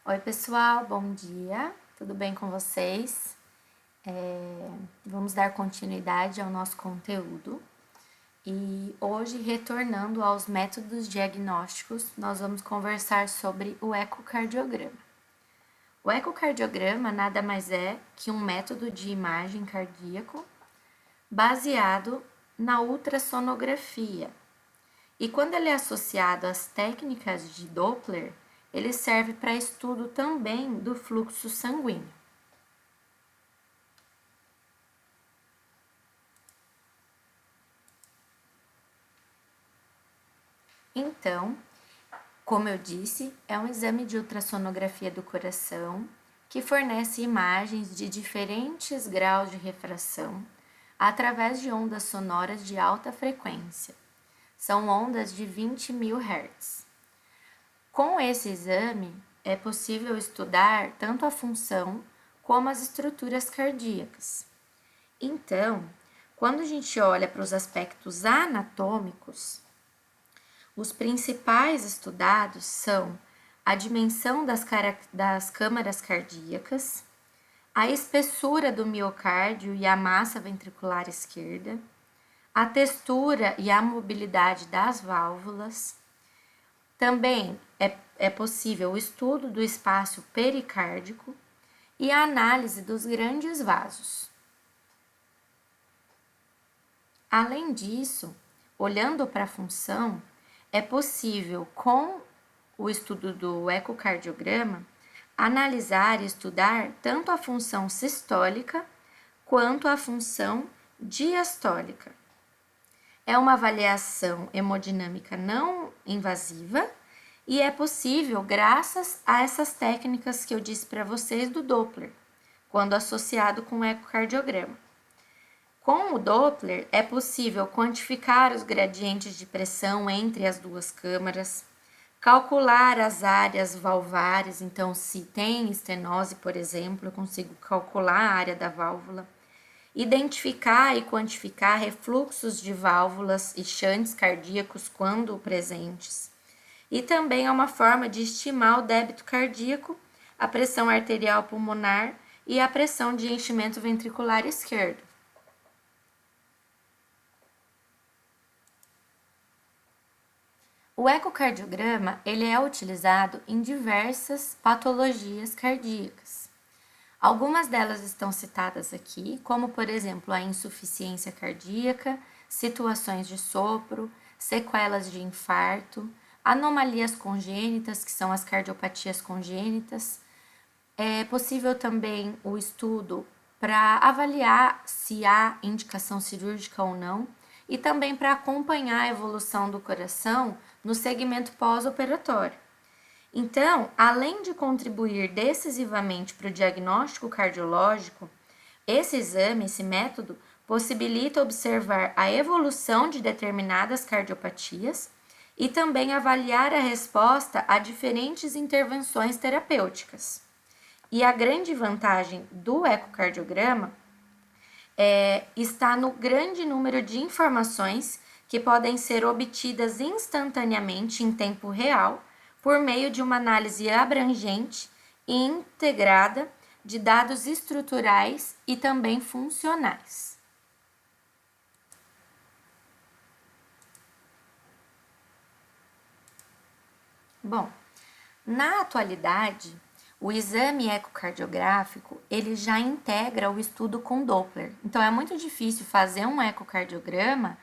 Oi, pessoal, bom dia, tudo bem com vocês? Vamos dar continuidade ao nosso conteúdo e hoje, retornando aos métodos diagnósticos, nós vamos conversar sobre o ecocardiograma. O ecocardiograma nada mais é que um método de imagem cardíaco baseado na ultrassonografia. E quando ele é associado às técnicas de Doppler, ele serve para estudo também do fluxo sanguíneo. Então, como eu disse, é um exame de ultrassonografia do coração que fornece imagens de diferentes graus de refração através de ondas sonoras de alta frequência. São ondas de 20.000 Hz. Com esse exame, é possível estudar tanto a função como as estruturas cardíacas. Então, quando a gente olha para os aspectos anatômicos, os principais estudados são a dimensão das câmaras cardíacas, a espessura do miocárdio e a massa ventricular esquerda, a textura e a mobilidade das válvulas. Também é possível o estudo do espaço pericárdico e a análise dos grandes vasos. Além disso, olhando para a função, é possível, com o estudo do ecocardiograma, analisar e estudar tanto a função sistólica quanto a função diastólica. É uma avaliação hemodinâmica não invasiva e é possível graças a essas técnicas que eu disse para vocês do Doppler, quando associado com o ecocardiograma. Com o Doppler, é possível quantificar os gradientes de pressão entre as duas câmaras, calcular as áreas valvares, então se tem estenose, por exemplo, eu consigo calcular a área da válvula, identificar e quantificar refluxos de válvulas e shunts cardíacos quando presentes. E também é uma forma de estimar o débito cardíaco, a pressão arterial pulmonar e a pressão de enchimento ventricular esquerdo. O ecocardiograma ele é utilizado em diversas patologias cardíacas. Algumas delas estão citadas aqui, como por exemplo a insuficiência cardíaca, situações de sopro, sequelas de infarto, anomalias congênitas, que são as cardiopatias congênitas. É possível também o estudo para avaliar se há indicação cirúrgica ou não, e também para acompanhar a evolução do coração no segmento pós-operatório. Então, além de contribuir decisivamente para o diagnóstico cardiológico, esse exame, esse método, possibilita observar a evolução de determinadas cardiopatias e também avaliar a resposta a diferentes intervenções terapêuticas. E a grande vantagem do ecocardiograma está no grande número de informações que podem ser obtidas instantaneamente em tempo real por meio de uma análise abrangente e integrada de dados estruturais e também funcionais. Bom, na atualidade, o exame ecocardiográfico, ele já integra o estudo com Doppler. Então, é muito difícil fazer um ecocardiograma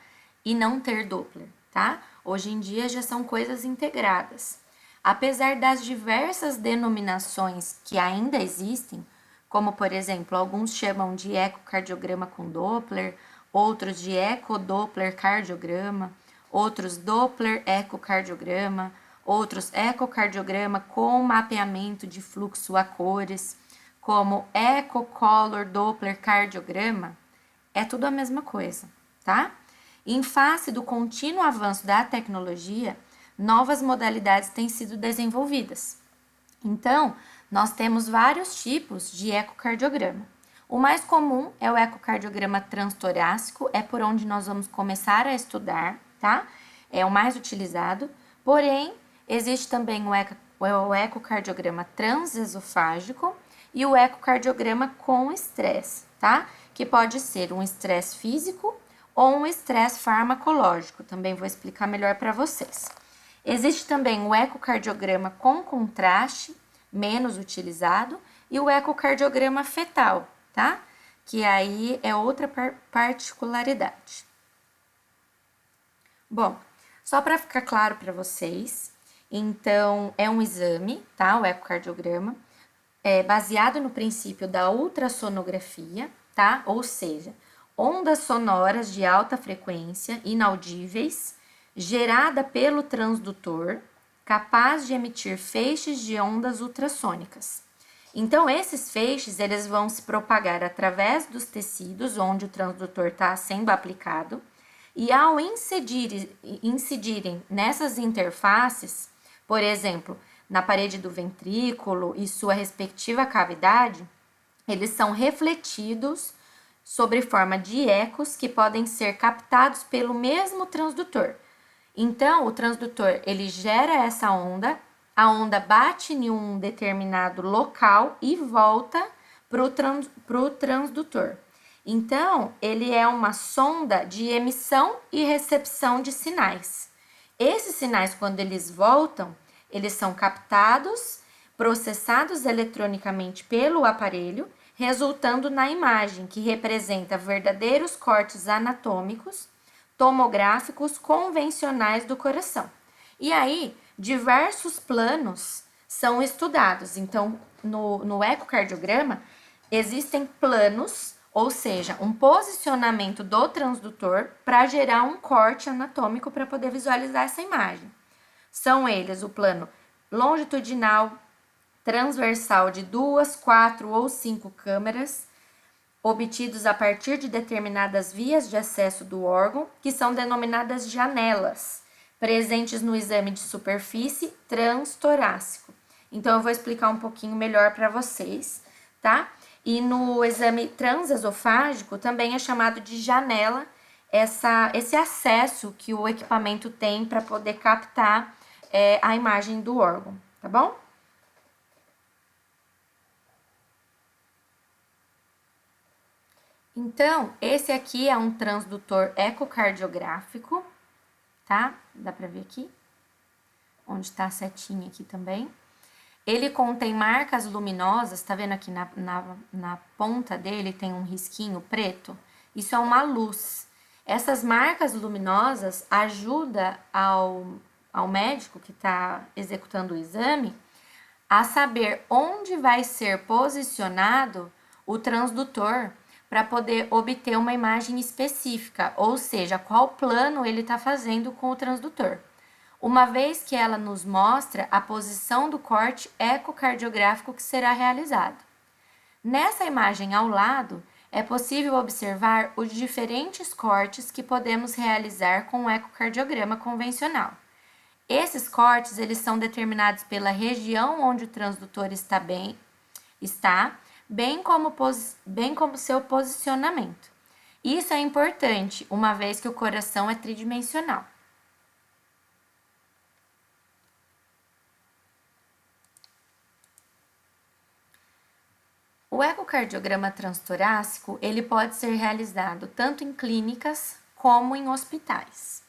e não ter Doppler, tá? Hoje em dia já são coisas integradas. Apesar das diversas denominações que ainda existem, como por exemplo, alguns chamam de ecocardiograma com Doppler, outros de ecodoppler cardiograma, outros Doppler ecocardiograma, outros ecocardiograma com mapeamento de fluxo a cores, como ecocolor Doppler cardiograma, é tudo a mesma coisa, tá? Em face do contínuo avanço da tecnologia, novas modalidades têm sido desenvolvidas. Então, nós temos vários tipos de ecocardiograma. O mais comum é o ecocardiograma transtorácico, é por onde nós vamos começar a estudar, tá? É o mais utilizado, porém, existe também o ecocardiograma transesofágico e o ecocardiograma com estresse, tá? Que pode ser um estresse físico ou um estresse farmacológico. Também vou explicar melhor para vocês. Existe também o ecocardiograma com contraste, menos utilizado, e o ecocardiograma fetal, tá? Que aí é outra particularidade. Bom, só para ficar claro para vocês, então é um exame, tá? O ecocardiograma é baseado no princípio da ultrassonografia, tá? Ou seja, ondas sonoras de alta frequência, inaudíveis, gerada pelo transdutor, capaz de emitir feixes de ondas ultrassônicas. Então, esses feixes, eles vão se propagar através dos tecidos onde o transdutor está sendo aplicado, e ao incidirem nessas interfaces, por exemplo, na parede do ventrículo e sua respectiva cavidade, eles são refletidos sob forma de ecos que podem ser captados pelo mesmo transdutor. Então, o transdutor, ele gera essa onda, a onda bate em um determinado local e volta para o transdutor. Então, ele é uma sonda de emissão e recepção de sinais. Esses sinais, quando eles voltam, eles são captados, processados eletronicamente pelo aparelho, resultando na imagem que representa verdadeiros cortes anatômicos, tomográficos convencionais do coração. E aí, diversos planos são estudados. Então, no ecocardiograma, existem planos, ou seja, um posicionamento do transdutor para gerar um corte anatômico para poder visualizar essa imagem. São eles o plano longitudinal, transversal de 2, 4 ou 5 câmeras, obtidos a partir de determinadas vias de acesso do órgão, que são denominadas janelas, presentes no exame de superfície transtorácico. Então, eu vou explicar um pouquinho melhor para vocês, tá? E no exame transesofágico também é chamado de janela esse acesso que o equipamento tem para poder captar a imagem do órgão, tá bom? Então, esse aqui é um transdutor ecocardiográfico, tá? Dá para ver aqui? Onde está a setinha aqui também. Ele contém marcas luminosas, tá vendo aqui na ponta dele tem um risquinho preto? Isso é uma luz. Essas marcas luminosas ajudam ao médico que está executando o exame a saber onde vai ser posicionado o transdutor para poder obter uma imagem específica, ou seja, qual plano ele está fazendo com o transdutor. Uma vez que ela nos mostra a posição do corte ecocardiográfico que será realizado. Nessa imagem ao lado, é possível observar os diferentes cortes que podemos realizar com o ecocardiograma convencional. Esses cortes, eles são determinados pela região onde o transdutor está, bem como seu posicionamento. Isso é importante, uma vez que o coração é tridimensional. O ecocardiograma transtorácico, ele pode ser realizado tanto em clínicas como em hospitais,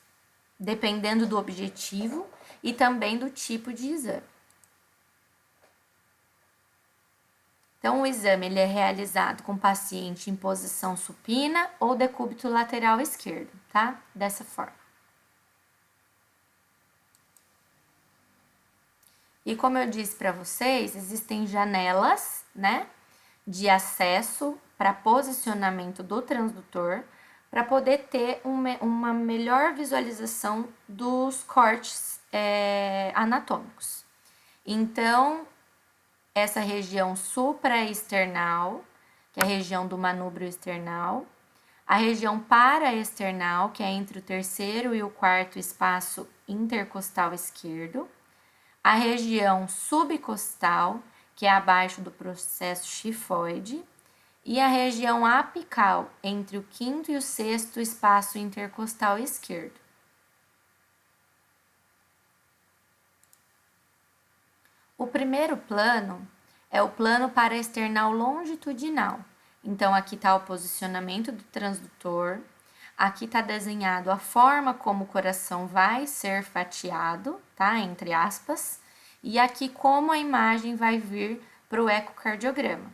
dependendo do objetivo e também do tipo de exame. Então, o exame ele é realizado com o paciente em posição supina ou decúbito lateral esquerdo, tá? Dessa forma. E como eu disse para vocês, existem janelas, né, de acesso para posicionamento do transdutor, para poder ter uma melhor visualização dos cortes anatômicos. Então, essa região supraesternal, que é a região do manúbrio external, a região paraesternal, que é entre o terceiro e o quarto espaço intercostal esquerdo, a região subcostal, que é abaixo do processo xifoide, e a região apical, entre o quinto e o sexto espaço intercostal esquerdo. O primeiro plano é o plano para external longitudinal. Então, aqui está o posicionamento do transdutor, aqui está desenhado a forma como o coração vai ser fatiado, tá? Entre aspas, e aqui como a imagem vai vir para o ecocardiograma.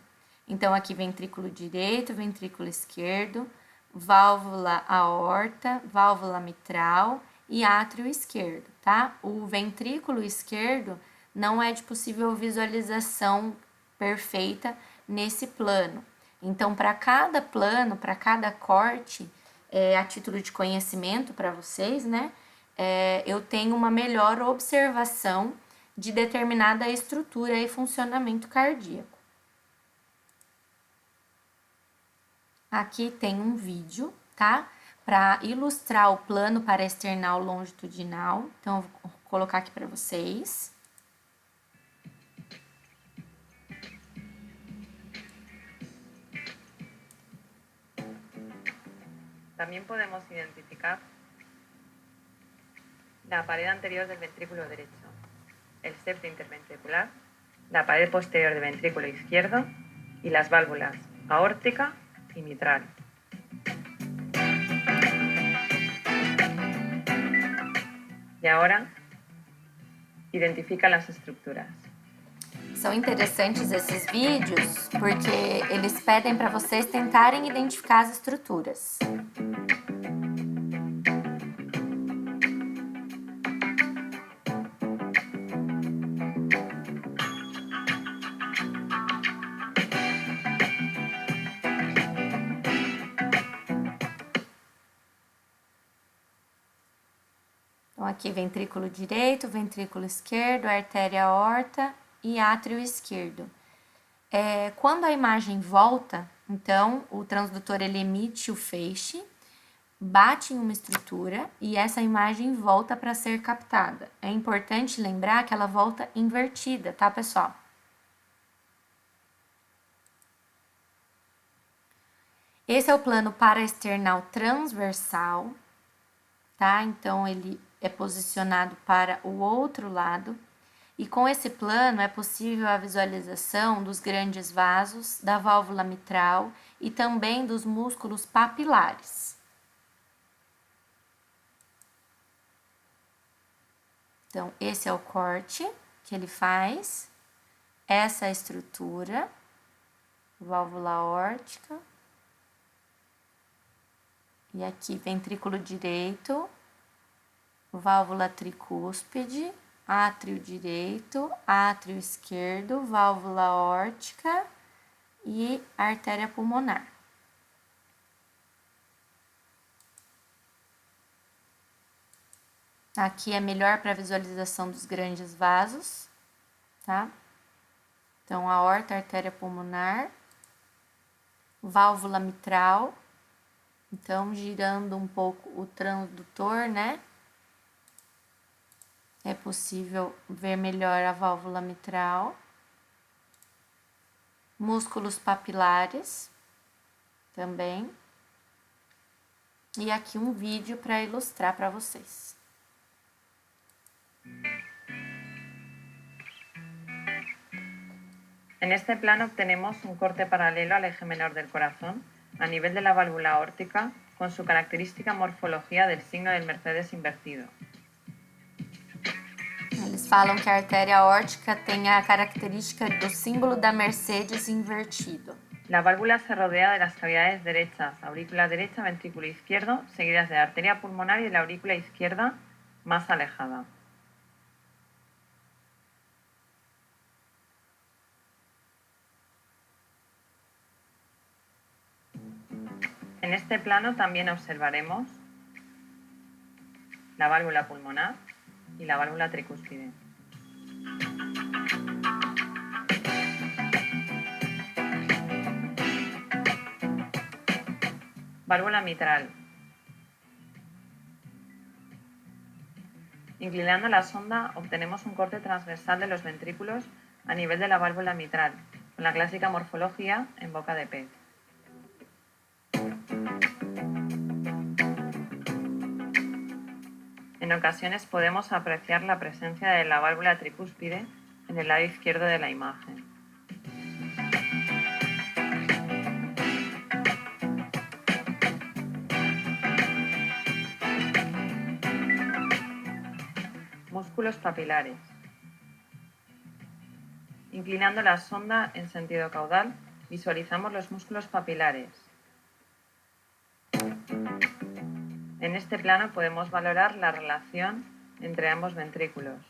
Então, aqui ventrículo direito, ventrículo esquerdo, válvula aorta, válvula mitral e átrio esquerdo, tá? O ventrículo esquerdo não é de possível visualização perfeita nesse plano. Então, para cada plano, para cada corte, a título de conhecimento para vocês, né? Eu tenho uma melhor observação de determinada estrutura e funcionamento cardíaco. Aqui tem um vídeo, tá? Para ilustrar o plano para external longitudinal. Então, eu vou colocar aqui para vocês. También podemos identificar la pared anterior del ventrículo derecho, el septo interventricular, la pared posterior del ventrículo izquierdo y las válvulas aórtica y mitral. Y ahora, identifica las estructuras. São interessantes esses vídeos porque eles pedem para vocês tentarem identificar as estruturas. Então, aqui ventrículo direito, ventrículo esquerdo, artéria aorta e átrio esquerdo. Quando a imagem volta, então, o transdutor ele emite o feixe, bate em uma estrutura e essa imagem volta para ser captada. É importante lembrar que ela volta invertida, tá, pessoal? Esse é o plano paraesternal transversal, tá? Então, ele é posicionado para o outro lado. E com esse plano é possível a visualização dos grandes vasos, da válvula mitral e também dos músculos papilares. Então, esse é o corte que ele faz, essa é a estrutura, válvula aórtica, e aqui ventrículo direito, válvula tricúspide, átrio direito, átrio esquerdo, válvula aórtica e artéria pulmonar. Aqui é melhor para visualização dos grandes vasos, tá? Então, aorta, artéria pulmonar, válvula mitral. Então, girando um pouco o transdutor, né? É possível ver melhor a válvula mitral. Músculos papilares também. E aqui um vídeo para ilustrar para vocês. En este plano obtenemos un corte paralelo al eje menor del corazón a nivel de la válvula aórtica con su característica morfología del signo del Mercedes invertido. Eles falam que a artéria aórtica tem a característica do símbolo da Mercedes invertido. La válvula se rodea de las cavidades derechas, aurícula derecha, ventrículo izquierdo, seguidas de la arteria pulmonar y de la aurícula izquierda más alejada. En este plano también observaremos la válvula pulmonar y la válvula tricúspide. Válvula mitral. Inclinando la sonda obtenemos un corte transversal de los ventrículos a nivel de la válvula mitral, con la clásica morfología en boca de pez. En ocasiones podemos apreciar la presencia de la válvula tricúspide en el lado izquierdo de la imagen. Músculos papilares. Inclinando la sonda en sentido caudal, visualizamos los músculos papilares. En este plano podemos valorar la relación entre ambos ventrículos.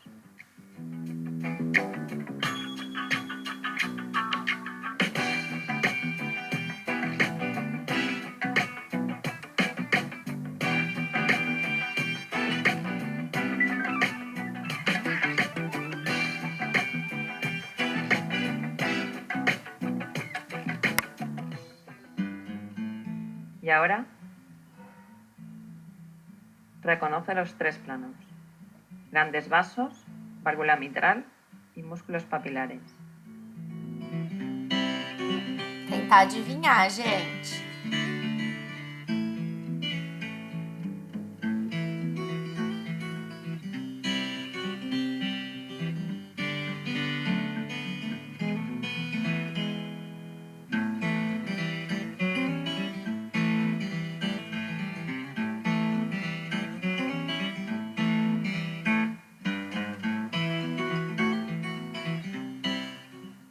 Y ahora, reconoce los tres planos: grandes vasos, válvula mitral y músculos papilares. Tentar adivinhar, gente.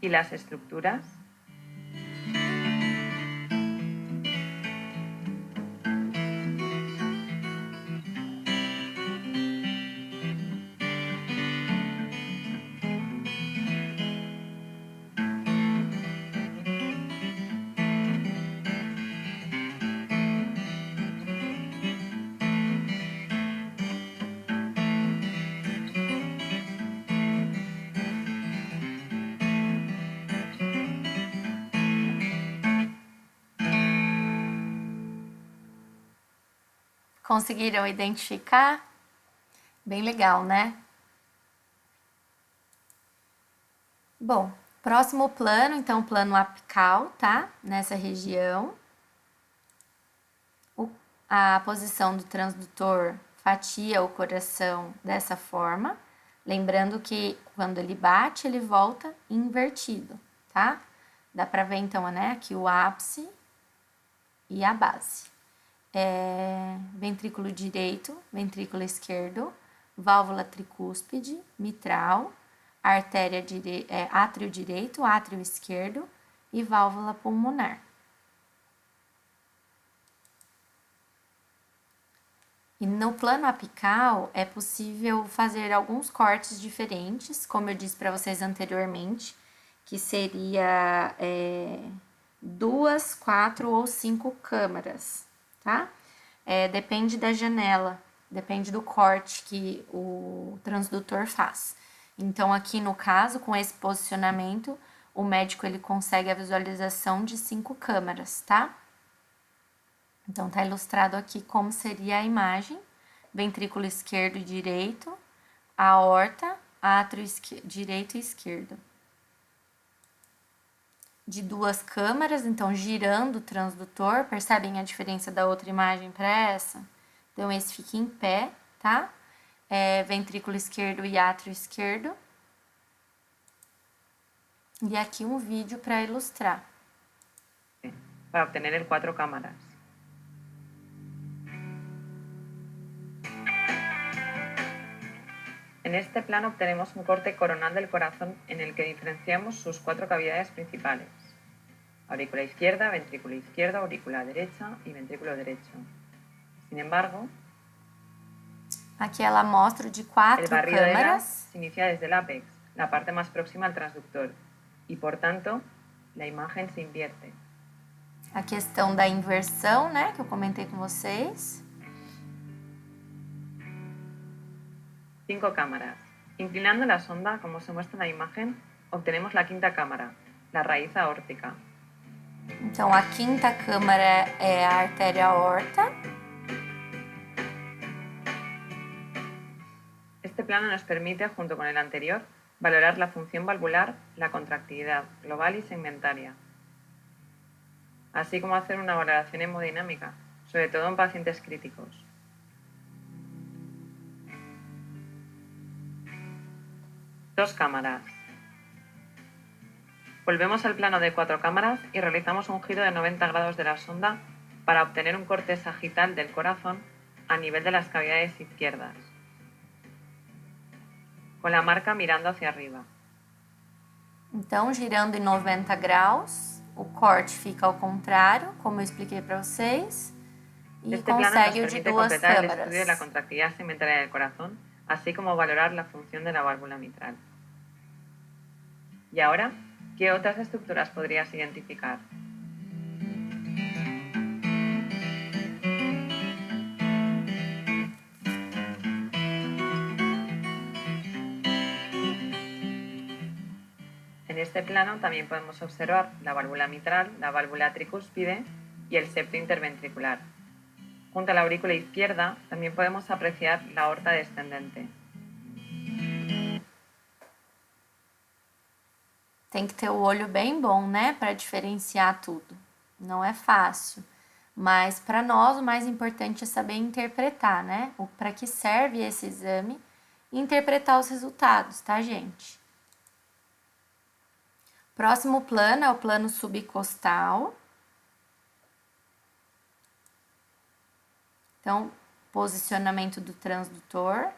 ¿Y las estructuras? Conseguiram identificar? Bem legal, né? Bom, próximo plano, então, o plano apical, tá? Nessa região. A posição do transdutor fatia o coração dessa forma. Lembrando que quando ele bate, ele volta invertido, tá? Dá pra ver, então, né? Aqui o ápice e a base. Ventrículo direito, ventrículo esquerdo, válvula tricúspide, mitral, artéria átrio direito, átrio esquerdo e válvula pulmonar. E no plano apical é possível fazer alguns cortes diferentes, como eu disse para vocês anteriormente, que seria 2, 4 ou 5 câmaras, tá? Depende da janela, depende do corte que o transdutor faz. Então, aqui no caso, com esse posicionamento, o médico ele consegue a visualização de 5 câmaras, tá? Então, tá ilustrado aqui como seria a imagem: ventrículo esquerdo e direito, aorta, átrio direito e esquerdo. De 2 câmaras, então girando o transdutor, percebem a diferença da outra imagem para essa? Então, esse fica em pé, tá? Ventrículo esquerdo e átrio esquerdo. E aqui um vídeo para ilustrar. Para obtener el 4 cámaras. En este plano obtenemos un corte coronal del corazón en el que diferenciamos sus 4 cavidades principales: aurícula izquierda, ventrículo izquierdo, aurícula derecha y ventrículo derecho. Sin embargo, aqui ela mostra de 4 el barrido de câmaras. se inicia desde el ápex, la parte más próxima al transductor, y por tanto, la imagen se invierte. A questão da inversão, né, que eu comentei com vocês. 5 cámaras. Inclinando la sonda, como se muestra en la imagen, obtenemos la quinta cámara, la raíz aórtica. Então, a quinta câmara é a artéria aorta. Este plano nos permite, junto con el anterior, valorar la función valvular, la contractilidad global y segmentaria, así como hacer una valoración hemodinámica, sobre todo en pacientes críticos. Dos cámaras. Volvemos al plano de 4 cámaras y realizamos un giro de 90 grados de la sonda para obtener un corte sagital del corazón a nivel de las cavidades izquierdas, con la marca mirando hacia arriba. Então, girando em 90 graus, o corte fica ao contrário, como eu expliquei para vocês, e Este plano nos consegue o de permite duas completar el estudio de la câmaras. contractilidad simultánea del corazón, así como valorar la función de la válvula mitral. Y ahora, ¿qué otras estructuras podrías identificar? En este plano también podemos observar la válvula mitral, la válvula tricúspide y el septo interventricular. Junto a la aurícula izquierda también podemos apreciar la aorta descendente. Tem que ter o olho bem bom, né, para diferenciar tudo. Não é fácil, mas para nós o mais importante é saber interpretar, né? Para que serve esse exame e interpretar os resultados, tá, gente? Próximo plano é o plano subcostal. Então, posicionamento do transdutor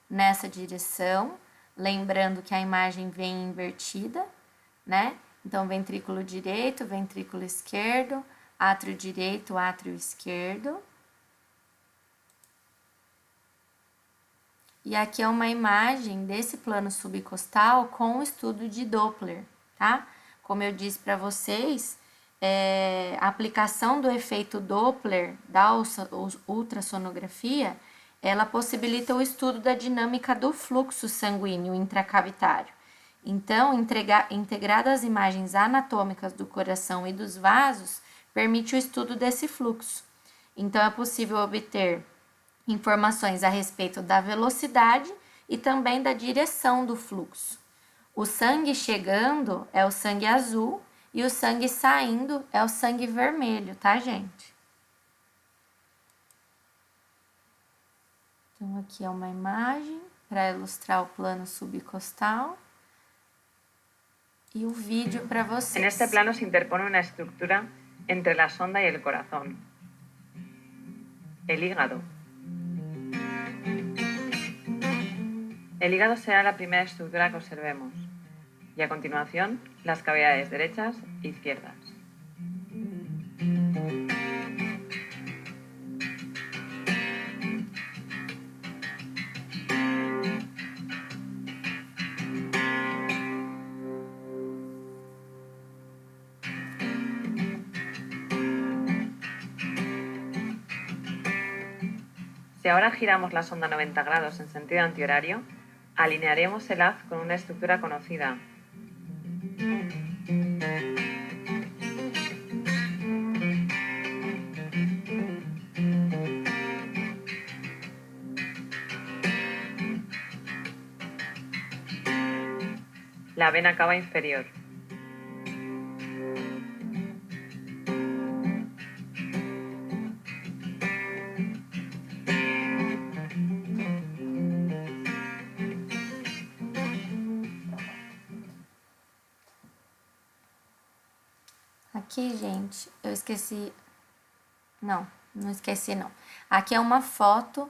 nessa direção, lembrando que a imagem vem invertida, né? Então, ventrículo direito, ventrículo esquerdo, átrio direito, átrio esquerdo. E aqui é uma imagem desse plano subcostal com o estudo de Doppler, tá? Como eu disse para vocês, a aplicação do efeito Doppler da ultrassonografia, ela possibilita o estudo da dinâmica do fluxo sanguíneo intracavitário. Então, integrado às imagens anatômicas do coração e dos vasos, permite o estudo desse fluxo. Então, é possível obter informações a respeito da velocidade e também da direção do fluxo. O sangue chegando é o sangue azul e o sangue saindo é o sangue vermelho, tá, gente? Então, aqui é uma imagem para ilustrar o plano subcostal e o vídeo para vocês. En este plano se interpone una estructura entre la sonda y el corazón, el hígado. El hígado será la primera estructura que observemos, y a continuación las cavidades derechas e izquierdas. Si ahora giramos la sonda 90 grados en sentido antihorario, alinearemos el haz con una estructura conocida. La vena cava inferior. Aqui, gente, eu esqueci... Não esqueci, não. Aqui é uma foto,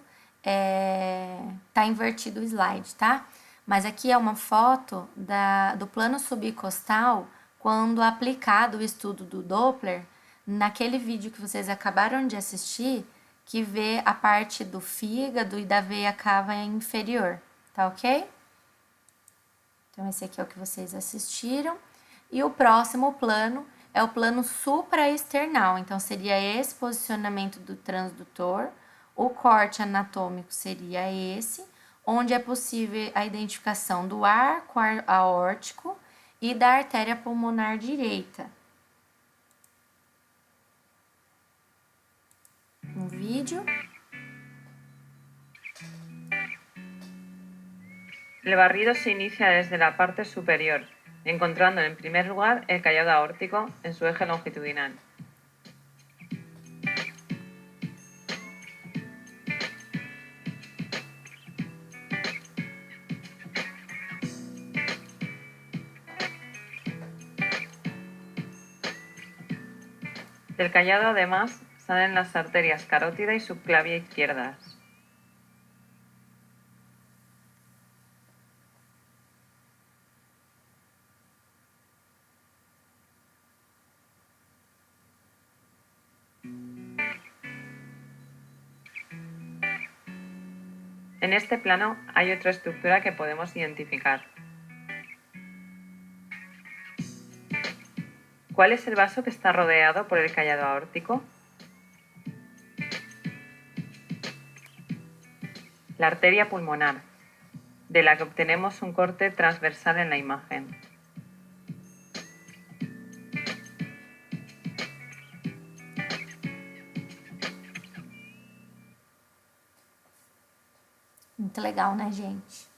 tá invertido o slide, tá? Mas aqui é uma foto do plano subcostal quando aplicado o estudo do Doppler naquele vídeo que vocês acabaram de assistir, que vê a parte do fígado e da veia cava inferior, tá ok? Então, esse aqui é o que vocês assistiram. E o próximo plano é o plano supraesternal, então seria esse posicionamento do transdutor, o corte anatômico seria esse, onde é possível a identificação do arco aórtico e da artéria pulmonar direita. Um vídeo. El barrido se inicia desde la parte superior, encontrando en primer lugar el callado aórtico en su eje longitudinal. Del callado además salen las arterias carótida y subclavia izquierdas. En este plano hay otra estructura que podemos identificar. ¿Cuál es el vaso que está rodeado por el callado aórtico? La arteria pulmonar, de la que obtenemos un corte transversal en la imagen. Muito legal, né, gente?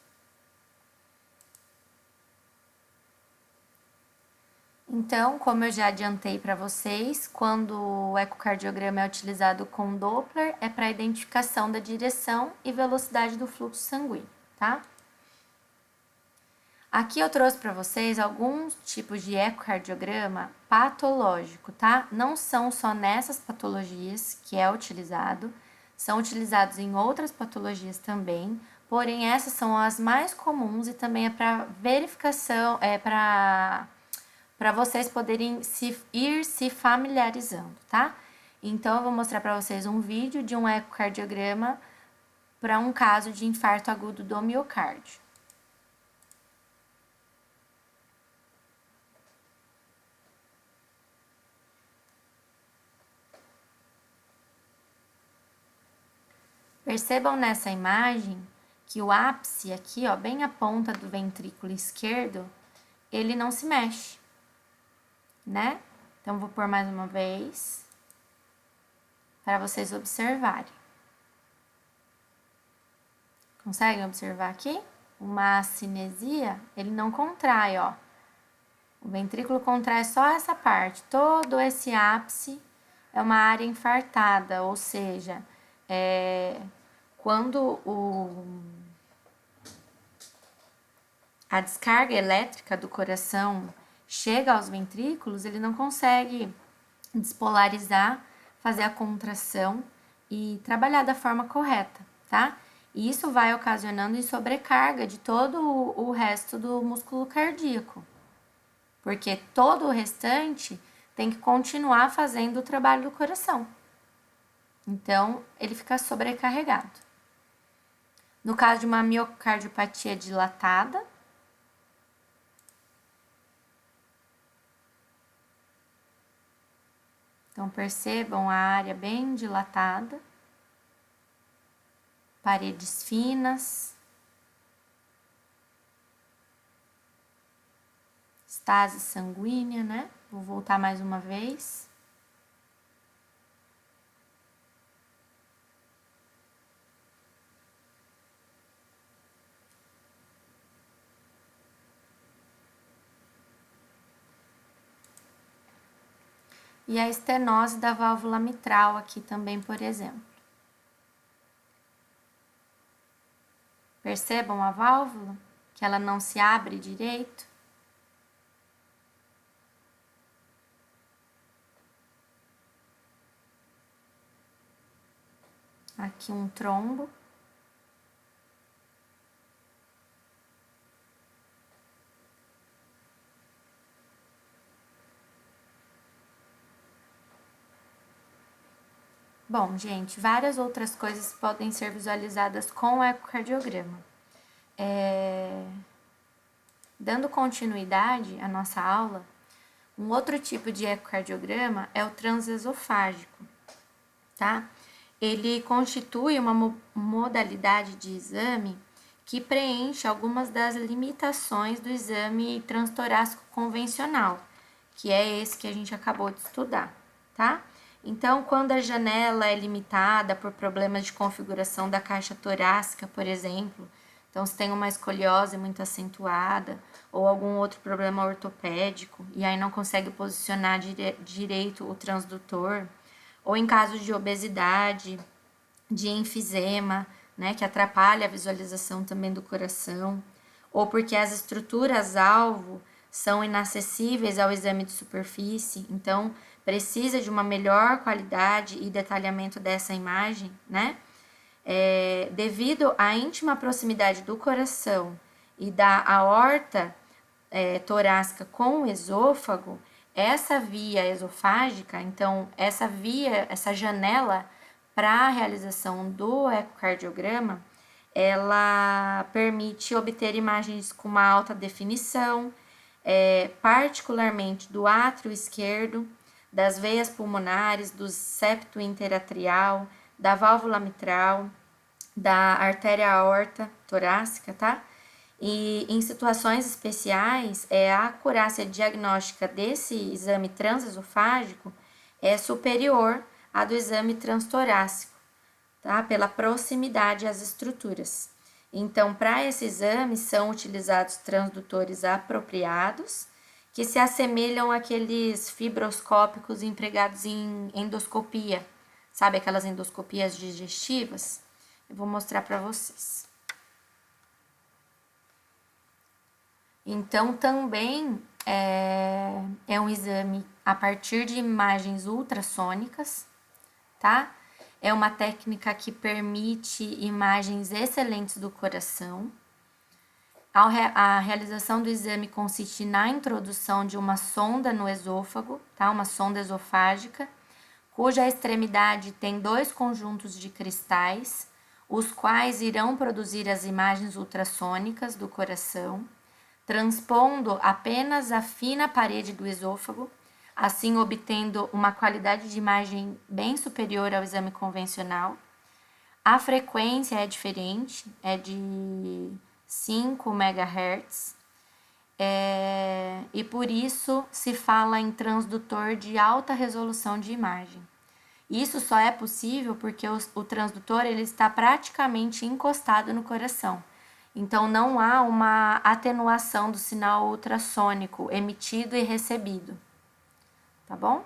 Então, como eu já adiantei para vocês, quando o ecocardiograma é utilizado com Doppler, é para identificação da direção e velocidade do fluxo sanguíneo, tá? Aqui eu trouxe para vocês alguns tipos de ecocardiograma patológico, tá? Não são só nessas patologias que é utilizado, são utilizados em outras patologias também, porém essas são as mais comuns e também é para verificação, para vocês poderem ir se familiarizando, tá? Então, eu vou mostrar para vocês um vídeo de um ecocardiograma para um caso de infarto agudo do miocárdio. Percebam nessa imagem que o ápice aqui, ó, bem a ponta do ventrículo esquerdo, ele não se mexe, né? Então, vou pôr mais uma vez para vocês observarem. Conseguem observar aqui? Uma acinesia, ele não contrai, ó. O ventrículo contrai só essa parte. Todo esse ápice é uma área infartada, ou seja, quando a descarga elétrica do coração chega aos ventrículos, ele não consegue despolarizar, fazer a contração e trabalhar da forma correta, tá? E isso vai ocasionando sobrecarga de todo o resto do músculo cardíaco, porque todo o restante tem que continuar fazendo o trabalho do coração. Então, ele fica sobrecarregado. No caso de uma miocardiopatia dilatada, então percebam a área bem dilatada, paredes finas, estase sanguínea, né? Vou voltar mais uma vez. E a estenose da válvula mitral aqui também, por exemplo. Percebam a válvula? Que ela não se abre direito. Aqui um trombo. Bom, gente, várias outras coisas podem ser visualizadas com o ecocardiograma. Dando continuidade à nossa aula, um outro tipo de ecocardiograma é o transesofágico, tá? Ele constitui uma modalidade de exame que preenche algumas das limitações do exame transtorácico convencional, que é esse que a gente acabou de estudar, tá? Então, quando a janela é limitada por problemas de configuração da caixa torácica, por exemplo, então se tem uma escoliose muito acentuada ou algum outro problema ortopédico e aí não consegue posicionar direito o transdutor, ou em casos de obesidade, de enfisema, né, que atrapalha a visualização também do coração, ou porque as estruturas-alvo são inacessíveis ao exame de superfície, então precisa de uma melhor qualidade e detalhamento dessa imagem, né? Devido à íntima proximidade do coração e da aorta torácica com o esôfago, essa via esofágica, então essa janela para a realização do ecocardiograma, ela permite obter imagens com uma alta definição, particularmente do átrio esquerdo, das veias pulmonares, do septo interatrial, da válvula mitral, da artéria aorta torácica, tá? E em situações especiais, a acurácia diagnóstica desse exame transesofágico é superior à do exame transtorácico, tá? Pela proximidade às estruturas. Então, para esse exame, são utilizados transdutores apropriados, que se assemelham àqueles fibroscópicos empregados em endoscopia, sabe aquelas endoscopias digestivas? Eu vou mostrar para vocês. Então, também é um exame a partir de imagens ultrassônicas, tá? É uma técnica que permite imagens excelentes do coração. A realização do exame consiste na introdução de uma sonda no esôfago, tá? Uma sonda esofágica, cuja extremidade tem 2 conjuntos de cristais, os quais irão produzir as imagens ultrassônicas do coração, transpondo apenas a fina parede do esôfago, assim obtendo uma qualidade de imagem bem superior ao exame convencional. A frequência é diferente, é de 5 MHz, e por isso se fala em transdutor de alta resolução de imagem. Isso só é possível porque o transdutor ele está praticamente encostado no coração. Então, não há uma atenuação do sinal ultrassônico emitido e recebido. Tá bom?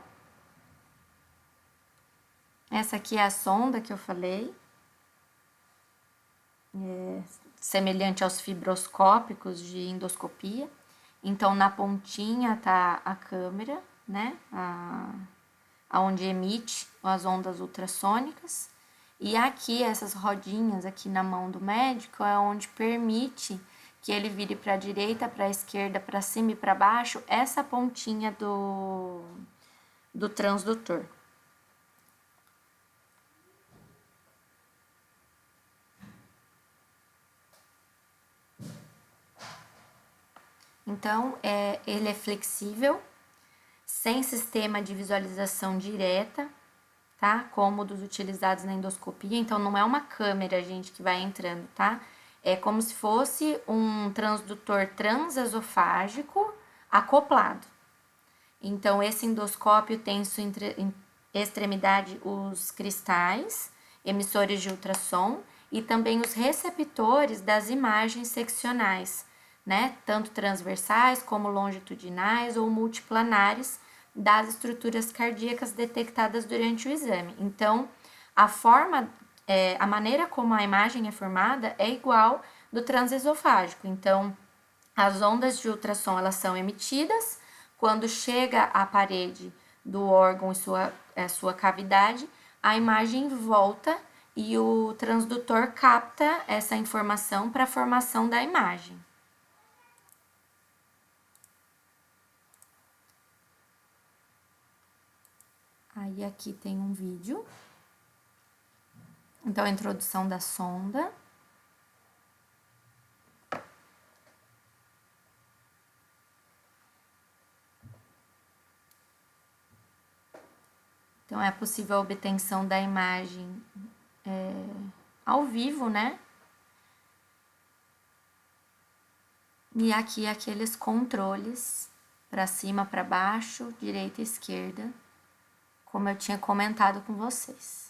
Essa aqui é a sonda que eu falei. Semelhante aos fibroscópicos de endoscopia. Então, na pontinha tá a câmera, né? Onde emite as ondas ultrassônicas. E aqui, essas rodinhas aqui na mão do médico é onde permite que ele vire para a direita, para a esquerda, para cima e para baixo, essa pontinha do transdutor. Então, ele é flexível, sem sistema de visualização direta, tá? Como dos utilizados na endoscopia. Então, não é uma câmera, gente, que vai entrando, tá? É como se fosse um transdutor transesofágico acoplado. Então, esse endoscópio tem em sua extremidade os cristais, emissores de ultrassom, e também os receptores das imagens seccionais, né? Tanto transversais como longitudinais ou multiplanares das estruturas cardíacas detectadas durante o exame. Então, a maneira como a imagem é formada é igual do transesofágico. Então, as ondas de ultrassom elas são emitidas quando chega à parede do órgão e sua cavidade, a imagem volta e o transdutor capta essa informação para a formação da imagem. Aí aqui tem um vídeo. Então, a introdução da sonda. Então, é possível a obtenção da imagem ao vivo, né? E aqui aqueles controles para cima, para baixo, direita e esquerda, como eu tinha comentado com vocês.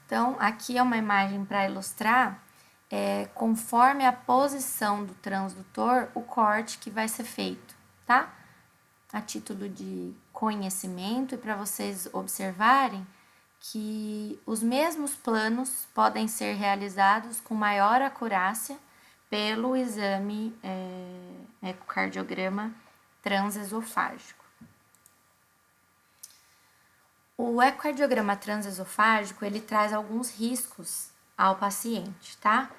Então, aqui é uma imagem para ilustrar, conforme a posição do transdutor, o corte que vai ser feito, tá? A título de conhecimento e para vocês observarem que os mesmos planos podem ser realizados com maior acurácia pelo exame ecocardiograma transesofágico. O ecocardiograma transesofágico, ele traz alguns riscos ao paciente, tá?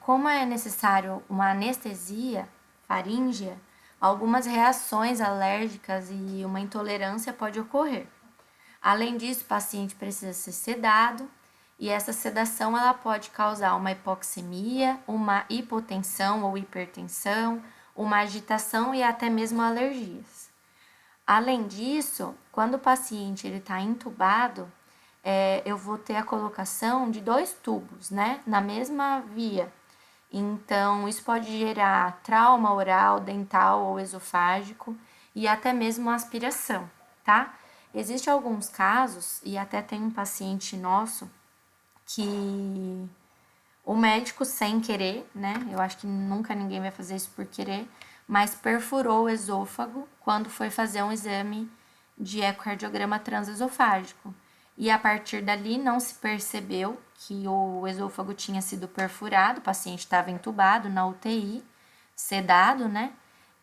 Como é necessário uma anestesia faríngea, algumas reações alérgicas e uma intolerância pode ocorrer. Além disso, o paciente precisa ser sedado e essa sedação ela pode causar uma hipoxemia, uma hipotensão ou hipertensão, uma agitação e até mesmo alergias. Além disso, quando o paciente está entubado, eu vou ter a colocação de 2 tubos, né, na mesma via. Então, isso pode gerar trauma oral, dental ou esofágico e até mesmo aspiração, tá? Existem alguns casos, e até tem um paciente nosso, que o médico sem querer, né? Eu acho que nunca ninguém vai fazer isso por querer, mas perfurou o esôfago quando foi fazer um exame de ecocardiograma transesofágico. E a partir dali não se percebeu que o esôfago tinha sido perfurado, o paciente estava entubado na UTI, sedado, né?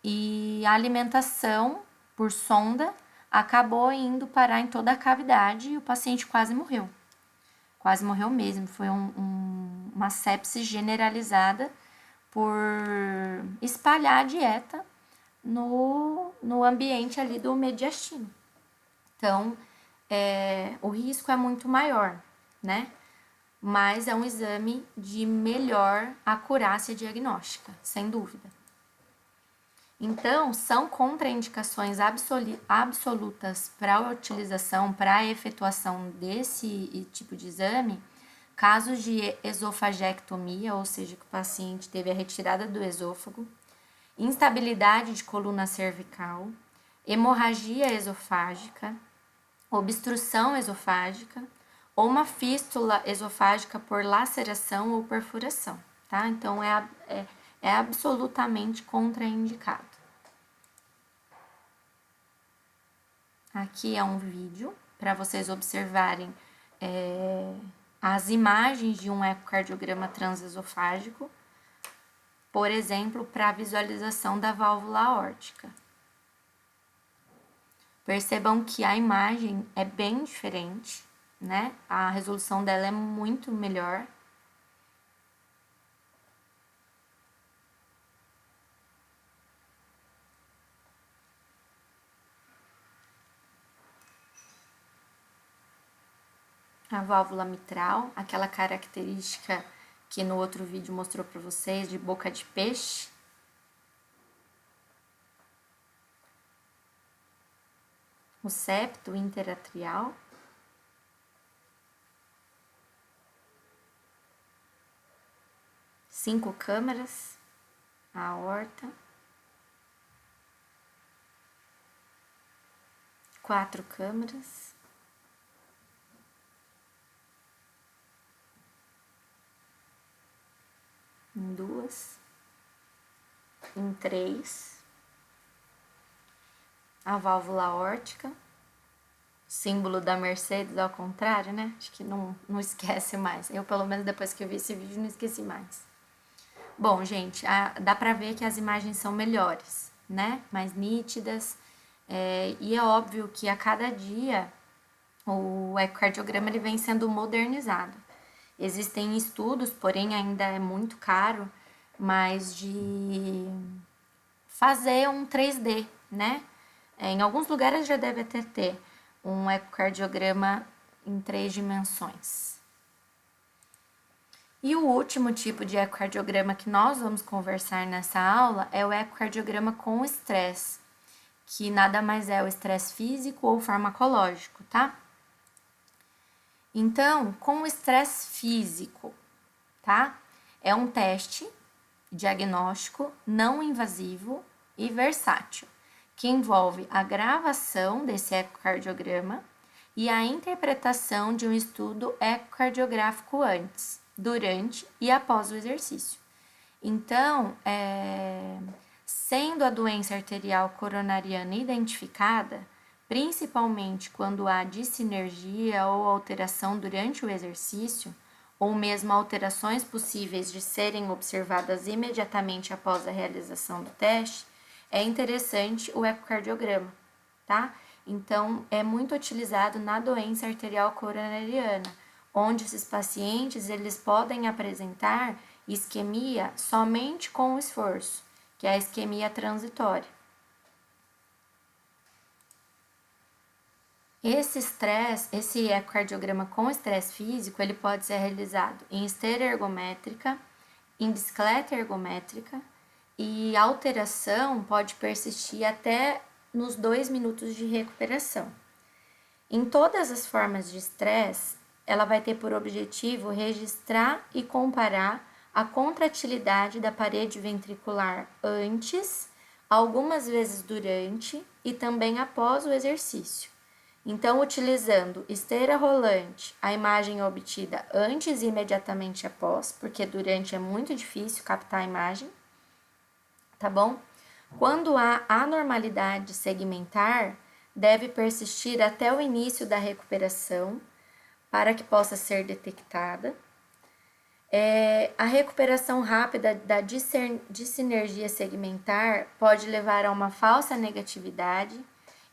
E a alimentação por sonda acabou indo parar em toda a cavidade e o paciente quase morreu. Quase morreu mesmo, foi uma sepse generalizada por espalhar a dieta no ambiente ali do mediastino. Então, o risco é muito maior, né? Mas é um exame de melhor acurácia diagnóstica, sem dúvida. Então, são contraindicações absolutas para a utilização, para a efetuação desse tipo de exame, casos de esofagectomia, ou seja, que o paciente teve a retirada do esôfago, instabilidade de coluna cervical, hemorragia esofágica, obstrução esofágica ou uma fístula esofágica por laceração ou perfuração, tá? Então, é absolutamente contraindicado. Aqui é um vídeo para vocês observarem as imagens de um ecocardiograma transesofágico, por exemplo, para a visualização da válvula aórtica. Percebam que a imagem é bem diferente, né? A resolução dela é muito melhor. A válvula mitral, aquela característica que no outro vídeo mostrou para vocês de boca de peixe. O septo interatrial. Cinco câmaras, a aorta. 4 câmaras. Em 2, em 3, a válvula aórtica, símbolo da Mercedes ao contrário, né? Acho que não esquece mais. Eu, pelo menos, depois que eu vi esse vídeo, não esqueci mais. Bom, gente, dá pra ver que as imagens são melhores, né? Mais nítidas. E é óbvio que a cada dia o ecocardiograma ele vem sendo modernizado. Existem estudos, porém ainda é muito caro, mas de fazer um 3D, né? Em alguns lugares já deve até ter um ecocardiograma em 3 dimensões. E o último tipo de ecocardiograma que nós vamos conversar nessa aula é o ecocardiograma com estresse, que nada mais é o estresse físico ou farmacológico, tá? Então, com o estresse físico, tá? É um teste diagnóstico não invasivo e versátil, que envolve a gravação desse ecocardiograma e a interpretação de um estudo ecocardiográfico antes, durante e após o exercício. Então, sendo a doença arterial coronariana identificada, principalmente quando há dissinergia ou alteração durante o exercício, ou mesmo alterações possíveis de serem observadas imediatamente após a realização do teste, é interessante o ecocardiograma, tá? Então, é muito utilizado na doença arterial coronariana, onde esses pacientes eles podem apresentar isquemia somente com o esforço, que é a isquemia transitória. Esse ecocardiograma com estresse físico, ele pode ser realizado em esteira ergométrica, em bicicleta ergométrica, e a alteração pode persistir até nos 2 minutos de recuperação. Em todas as formas de estresse, ela vai ter por objetivo registrar e comparar a contratilidade da parede ventricular antes, algumas vezes durante e também após o exercício. Então, utilizando esteira rolante, a imagem é obtida antes e imediatamente após, porque durante é muito difícil captar a imagem, tá bom? Quando há anormalidade segmentar, deve persistir até o início da recuperação para que possa ser detectada. A recuperação rápida da dissinergia segmentar pode levar a uma falsa negatividade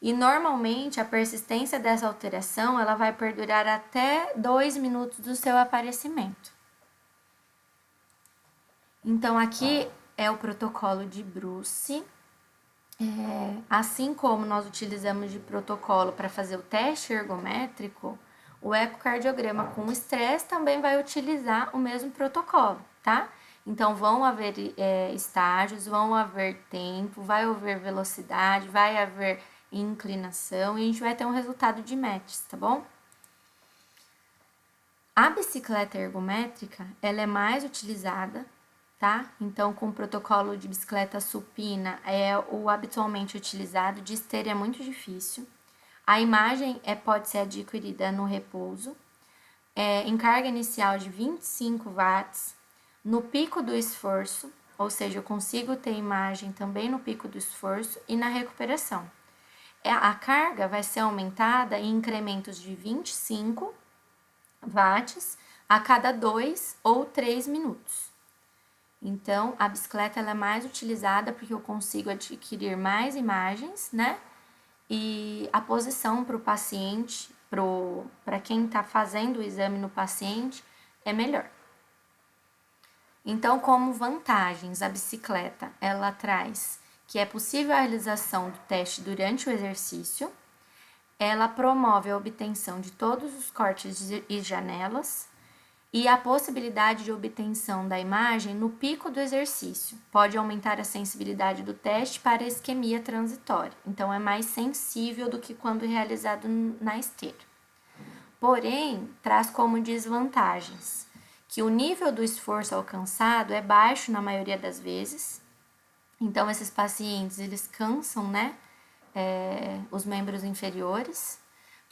e normalmente a persistência dessa alteração ela vai perdurar até 2 minutos do seu aparecimento. Então aqui é o protocolo de Bruce. Assim como nós utilizamos de protocolo para fazer o teste ergométrico, o ecocardiograma com estresse também vai utilizar o mesmo protocolo, tá? Então, vão haver estágios, vão haver tempo, vai haver velocidade, vai haver inclinação e a gente vai ter um resultado de matches, tá bom? A bicicleta ergométrica, ela é mais utilizada, tá? Então, com o protocolo de bicicleta supina é o habitualmente utilizado, de esteira é muito difícil. A imagem pode ser adquirida no repouso, em carga inicial de 25 watts, no pico do esforço, ou seja, eu consigo ter imagem também no pico do esforço e na recuperação. A carga vai ser aumentada em incrementos de 25 watts a cada 2 ou 3 minutos. Então, a bicicleta ela é mais utilizada porque eu consigo adquirir mais imagens, né? E a posição para o paciente, para quem está fazendo o exame no paciente, é melhor. Então, como vantagens, a bicicleta, ela traz que é possível a realização do teste durante o exercício, ela promove a obtenção de todos os cortes e janelas e a possibilidade de obtenção da imagem no pico do exercício. Pode aumentar a sensibilidade do teste para a isquemia transitória, então é mais sensível do que quando realizado na esteira. Porém, traz como desvantagens que o nível do esforço alcançado é baixo na maioria das vezes. Então, esses pacientes, eles cansam, né, os membros inferiores.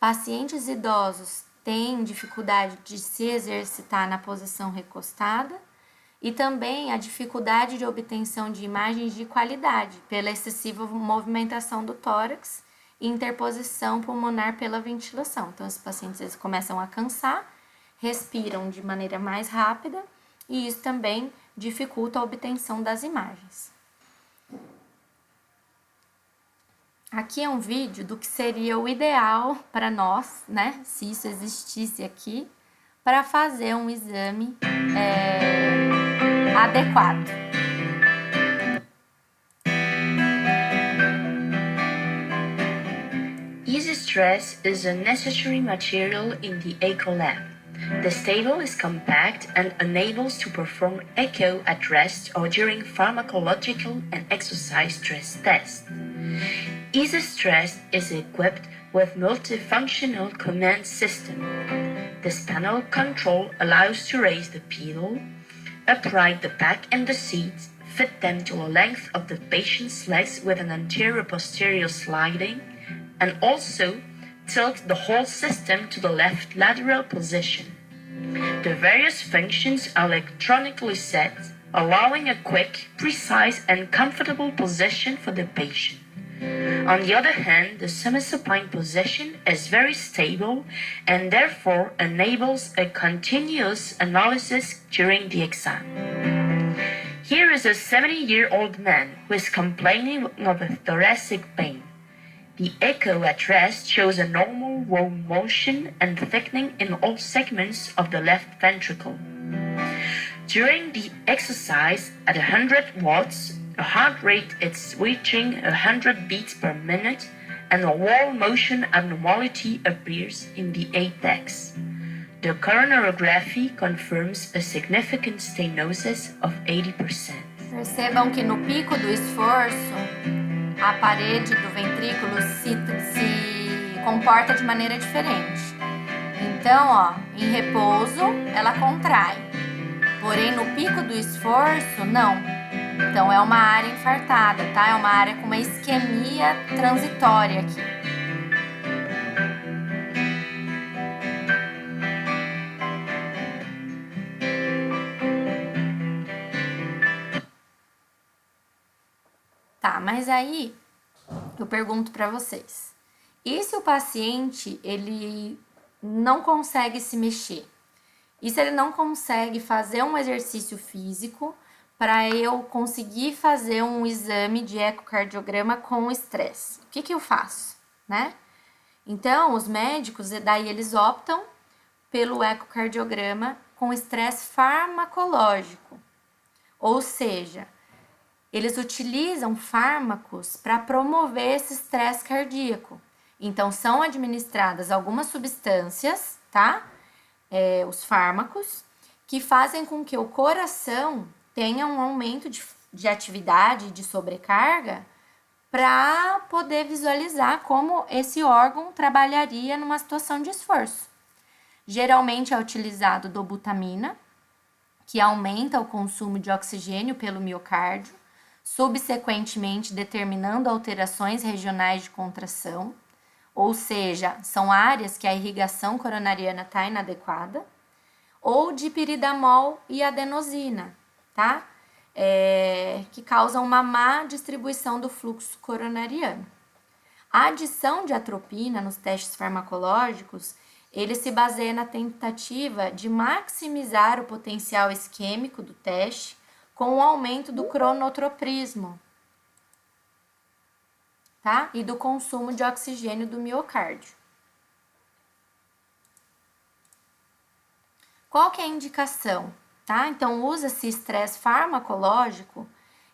Pacientes idosos têm dificuldade de se exercitar na posição recostada e também a dificuldade de obtenção de imagens de qualidade pela excessiva movimentação do tórax e interposição pulmonar pela ventilação. Então, esses pacientes eles começam a cansar, respiram de maneira mais rápida e isso também dificulta a obtenção das imagens. Aqui é um vídeo do que seria o ideal para nós, né, se isso existisse aqui, para fazer um exame adequado. Easy Stress is a necessary material in the echo lab. This table is compact and enables to perform echo at rest or during pharmacological and exercise stress tests. Easy Stress is equipped with multifunctional command system. This panel control allows to raise the pedal, upright the back and the seat, fit them to the length of the patient's legs with an anterior-posterior sliding, and also tilt the whole system to the left lateral position. The various functions are electronically set, allowing a quick, precise, and comfortable position for the patient. On the other hand, the semi-supine position is very stable and therefore enables a continuous analysis during the exam. Here is a 70-year-old man who is complaining of a thoracic pain. The echo at rest shows a normal wall motion and thickening in all segments of the left ventricle. During the exercise at 100 watts, the heart rate is reaching 100 beats per minute and a wall motion abnormality appears in the apex. The coronarography confirms a significant stenosis of 80%. Percebam que no pico do esforço, a parede do ventrículo se comporta de maneira diferente. Então, ó, em repouso, ela contrai. Porém, no pico do esforço, não. Então, é uma área infartada, tá? É uma área com uma isquemia transitória aqui. Tá, mas aí eu pergunto para vocês. E se o paciente, ele não consegue se mexer? E se ele não consegue fazer um exercício físico para eu conseguir fazer um exame de ecocardiograma com estresse? O que eu faço, né? Então, os médicos, daí eles optam pelo ecocardiograma com estresse farmacológico. Ou seja, eles utilizam fármacos para promover esse estresse cardíaco. Então, são administradas algumas substâncias, tá? Os fármacos, que fazem com que o coração tenha um aumento de atividade, de sobrecarga, para poder visualizar como esse órgão trabalharia numa situação de esforço. Geralmente é utilizado dobutamina, que aumenta o consumo de oxigênio pelo miocárdio, subsequentemente determinando alterações regionais de contração, ou seja, são áreas que a irrigação coronariana está inadequada, ou dipiridamol e adenosina, tá? Que causam uma má distribuição do fluxo coronariano. A adição de atropina nos testes farmacológicos, ele se baseia na tentativa de maximizar o potencial isquêmico do teste com o aumento do cronotropismo, tá? E do consumo de oxigênio do miocárdio. Qual que é a indicação? Tá? Então, usa-se estresse farmacológico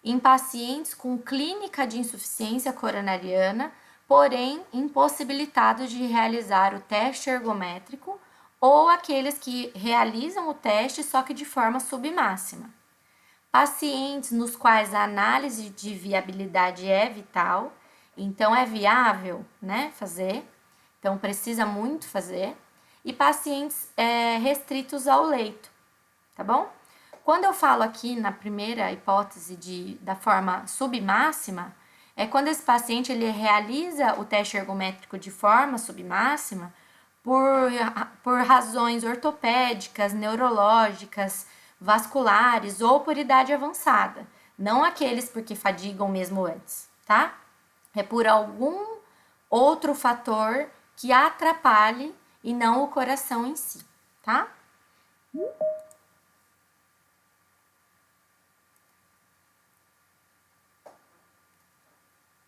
em pacientes com clínica de insuficiência coronariana, porém impossibilitados de realizar o teste ergométrico ou aqueles que realizam o teste só que de forma submáxima. Pacientes nos quais a análise de viabilidade é vital, então é viável, né, fazer, então precisa muito fazer, e pacientes restritos ao leito, tá bom? Quando eu falo aqui na primeira hipótese da forma submáxima, é quando esse paciente ele realiza o teste ergométrico de forma submáxima por razões ortopédicas, neurológicas, vasculares ou por idade avançada, não aqueles porque fadigam mesmo antes, tá? É por algum outro fator que atrapalhe e não o coração em si, tá?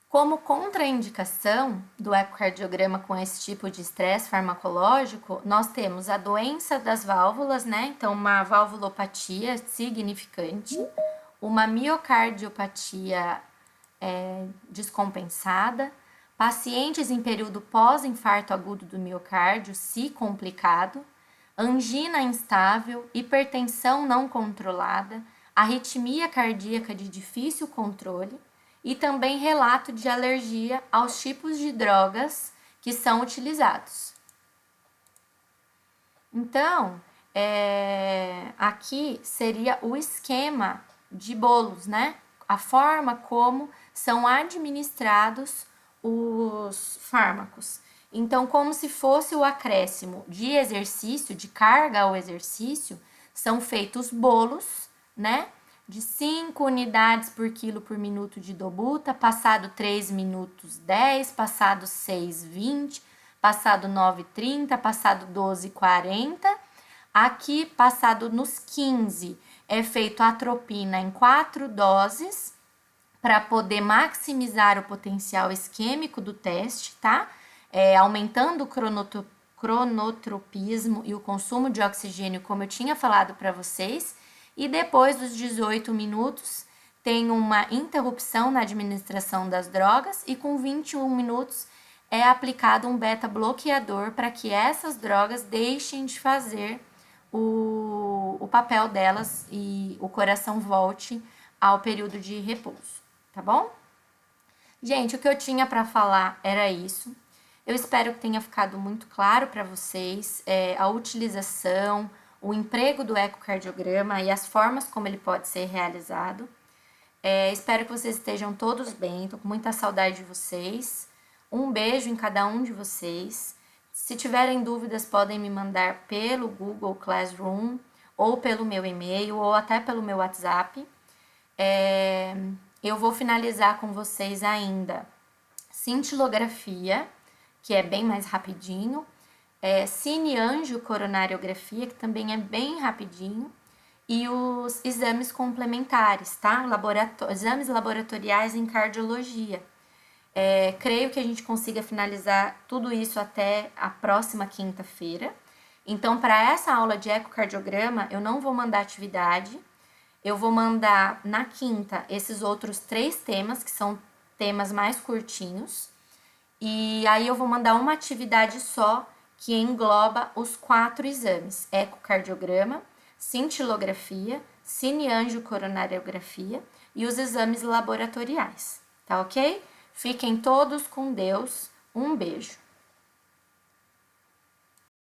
Como contraindicação do ecocardiograma com esse tipo de estresse farmacológico, nós temos a doença das válvulas, né? Então, uma valvulopatia significante, uma miocardiopatia descompensada, pacientes em período pós-infarto agudo do miocárdio, se complicado, angina instável, hipertensão não controlada, arritmia cardíaca de difícil controle, e também relato de alergia aos tipos de drogas que são utilizados. Então, aqui seria o esquema de bolos, né? A forma como são administrados os fármacos. Então, como se fosse o acréscimo de exercício, de carga ao exercício, são feitos bolos, né? De 5 unidades por quilo por minuto de dobuta, passado 3 minutos 10, passado 6, 20, passado 9, 30, passado 12, 40. Aqui, passado nos 15, é feito atropina em 4 doses para poder maximizar o potencial isquêmico do teste, tá? Aumentando o cronotropismo e o consumo de oxigênio, como eu tinha falado para vocês. E depois dos 18 minutos, tem uma interrupção na administração das drogas e com 21 minutos é aplicado um beta-bloqueador para que essas drogas deixem de fazer o papel delas e o coração volte ao período de repouso, tá bom? Gente, o que eu tinha para falar era isso. Eu espero que tenha ficado muito claro para vocês a utilização, o emprego do ecocardiograma e as formas como ele pode ser realizado. Espero que vocês estejam todos bem, tô com muita saudade de vocês. Um beijo em cada um de vocês. Se tiverem dúvidas, podem me mandar pelo Google Classroom, ou pelo meu e-mail, ou até pelo meu WhatsApp. Eu vou finalizar com vocês ainda cintilografia, que é bem mais rapidinho, cineangiocoronariografia, que também é bem rapidinho, e os exames complementares, tá? Exames laboratoriais em cardiologia. Creio que a gente consiga finalizar tudo isso até a próxima quinta-feira. Então, para essa aula de ecocardiograma, eu não vou mandar atividade, eu vou mandar na quinta esses outros 3 temas, que são temas mais curtinhos, e aí eu vou mandar uma atividade só, que engloba os 4 exames: ecocardiograma, cintilografia, cineangiocoronariografia e os exames laboratoriais, tá ok? Fiquem todos com Deus, um beijo!